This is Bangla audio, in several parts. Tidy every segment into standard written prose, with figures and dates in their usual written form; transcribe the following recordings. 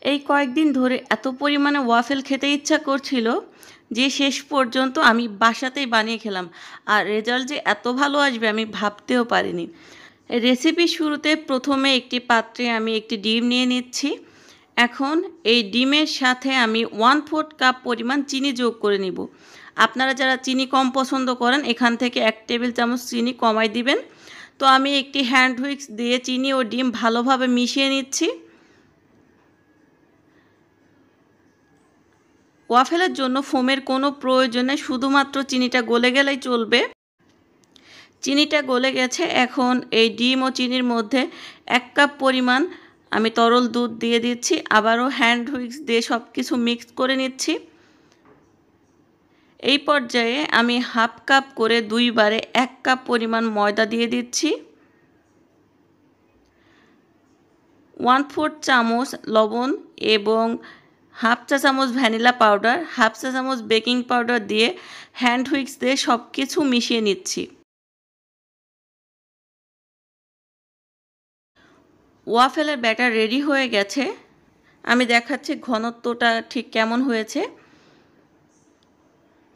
এই কয়েকদিন ধরে এত পরিমাণে ওয়াফেল খেতে ইচ্ছা করছিল যে শেষ পর্যন্ত আমি বাসাতেই বানিয়ে খেলাম। আর রেজাল্ট যে এত ভালো আসবে আমি ভাবতেও পারিনি। রেসিপি শুরুতে প্রথমে একটি পাত্রে আমি একটি ডিম নিয়ে নিচ্ছি। এখন এই ডিমের সাথে আমি 1/4 কাপ পরিমাণ চিনি যোগ করে নিব। আপনারা যারা চিনি কম পছন্দ করেন এখান থেকে 1 টেবিল চামচ চিনি কমাই দিবেন। তো আমি একটি হ্যান্ড হুইস্ক দিয়ে চিনি ও ডিম ভালোভাবে মিশিয়ে নিচ্ছি। ওয়াফেলের জন্য ফোমের কোনো প্রয়োজন নেই, শুধুমাত্র চিনিটা গলে গেলেই চলবে। চিনিটা গলে গেছে। এখন এই ডিম ও চিনির মধ্যে 1 কাপ পরিমাণ আমি তরল দুধ দিয়ে দিচ্ছি। আবারও হ্যান্ড হুইস্ক দিয়ে সব কিছু মিক্স করে নিচ্ছি। এই পর্যায়ে আমি হাফ কাপ করে 2 বারে 1 কাপ পরিমাণ ময়দা দিয়ে দিচ্ছি। 1/4 চামচ লবণ এবং হাফ চা চামচ ভ্যানিলা পাউডার, হাফ চা চামচ বেকিং পাউডার দিয়ে হ্যান্ড হুইস্ক দিয়ে সব কিছু মিশিয়ে নিচ্ছি। ওয়াফেলের ব্যাটার রেডি হয়ে গেছে। আমি দেখাচ্ছি ঘনত্বটা ঠিক কেমন হয়েছে।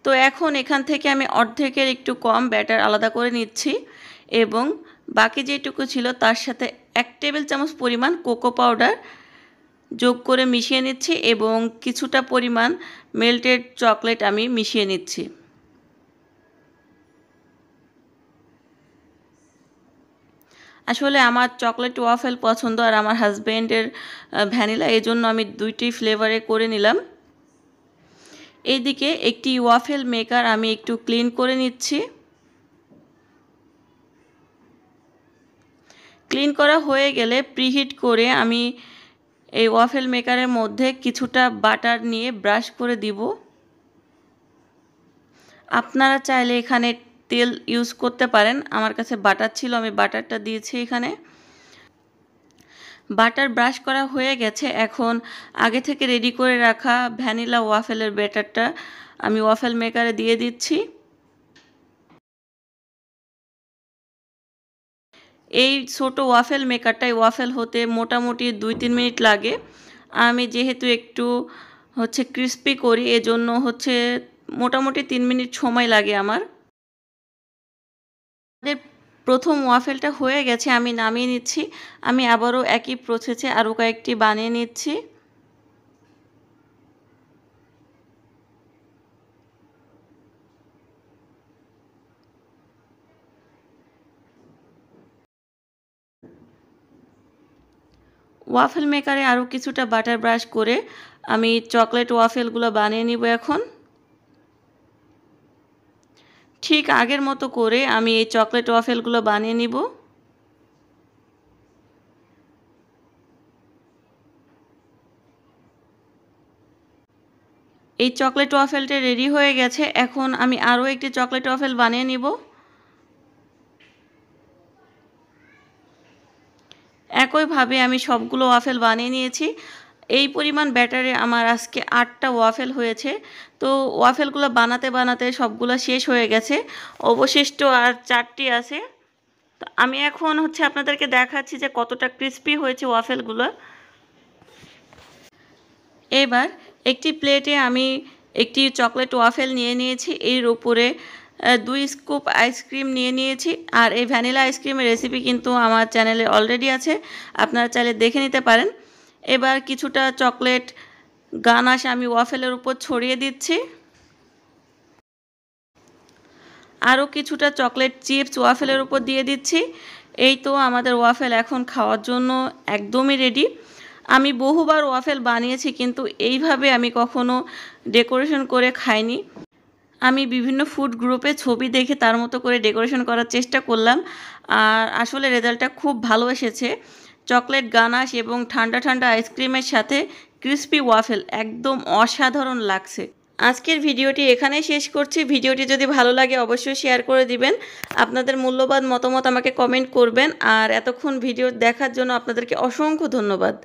তো এখন এখান থেকে আমি অর্ধেকের একটু কম ব্যাটার আলাদা করে নিচ্ছি এবং বাকি যেটুকু ছিল তার সাথে 1 টেবিল চামচ পরিমাণ কোকো পাউডার যোগ করে মিশিয়ে নিচ্ছি এবং কিছুটা পরিমাণ মেল্টেড চকলেট আমি মিশিয়ে নিচ্ছি। আসলে আমার চকলেট ওয়াফেল পছন্দ আর আমার হাজব্যান্ডের ভ্যানিলা, এই জন্য আমি দুইটি ফ্লেভারে করে নিলাম। এইদিকে একটি ওয়াফেল মেকার আমি একটু ক্লিন করে নিচ্ছি। ক্লিন করা হয়ে গেলে প্রিহিট করে আমি এই ওয়াফেল মেকারের মধ্যে কিছুটা বাটার নিয়ে ব্রাশ করে দিব। আপনারা চাইলে এখানে তেল ইউজ করতে পারেন, আমার কাছে বাটার ছিল, আমি বাটারটা দিয়েছি এখানে। বাটার ব্রাশ করা হয়ে গেছে। এখন আগে থেকে রেডি করে রাখা ভ্যানিলা ওয়াফেলের ব্যাটারটা আমি ওয়াফেল মেকারে দিয়ে দিচ্ছি। এই ছোট ওয়াফেল মেকারটাই ওয়াফেল হতে মোটামুটি 2-3 মিনিট লাগে। আমি যেহেতু একটু ক্রিস্পি করি, এজন্য মোটামুটি 3 মিনিট সময় লাগে আমার। প্রথম ওয়াফেলটা হয়ে গেছে, আমি নামিয়ে নিচ্ছি। আমি আবারও একই প্রসেসে আরও কয়েকটি বানিয়ে নিচ্ছি। ওয়াফেল মেকারে আরও কিছুটা বাটার ব্রাশ করে আমি চকলেট ওয়াফেলগুলো বানিয়ে নিব। এখন ঠিক আগের মতো করে আমি এই চকলেট ওয়াফেলগুলো বানিয়ে নিব। এই চকলেট ওয়াফেলটা রেডি হয়ে গেছে। এখন আমি আরও একটি চকলেট ওয়াফেল বানিয়ে নিব। একইভাবে আমি সবগুলো ওয়াফেল বানিয়ে নিয়েছি। এই পরিমাণ ব্যাটারে আমার আজকে 8টা ওয়াফেল হয়েছে। তো ওয়াফেলগুলো বানাতে বানাতে সবগুলো শেষ হয়ে গেছে, অবশিষ্ট আর 4টি আছে। তো আমি এখন আপনাদেরকে দেখাচ্ছি যে কতটা ক্রিস্পি হয়েছে ওয়াফেলগুলো। এবার একটি প্লেটে আমি একটি চকলেট ওয়াফেল নিয়ে নিয়েছি, এর উপরে 2 স্কুপ আইসক্রিম নিয়ে নিয়েছি। আর এই ভ্যানিলা আইসক্রিমের রেসিপি কিন্তু আমার চ্যানেলে অলরেডি আছে, আপনারা চাইলে দেখে নিতে পারেন। এবার কিছুটা চকলেট গানাশ আমি ওয়াফেলের উপর ছড়িয়ে দিচ্ছি। আরও কিছুটা চকলেট চিপস ওয়াফেলের উপর দিয়ে দিচ্ছি। এই তো আমাদের ওয়াফেল এখন খাওয়ার জন্য একদমই রেডি। আমি বহুবার ওয়াফেল বানিয়েছি, কিন্তু এইভাবে আমি কখনো ডেকোরেশন করে খাইনি। আমি বিভিন্ন ফুড গ্রুপে ছবি দেখে তার মতো করে ডেকোরেশন করার চেষ্টা করলাম, আর আসলে রেজাল্টটা খুব ভালো এসেছে। চকলেট গানাশ এবং ঠান্ডা ঠান্ডা আইসক্রিমের সাথে ক্রিস্পি ওয়াফেল একদম অসাধারণ লাগছে। আজকের ভিডিওটি এখানেই শেষ করছি। ভিডিওটি যদি ভালো লাগে অবশ্যই শেয়ার করে দিবেন। আপনাদের মূল্যবান মতামত আমাকে কমেন্ট করবেন। আর এতক্ষণ ভিডিও দেখার জন্য আপনাদেরকে অসংখ্য ধন্যবাদ।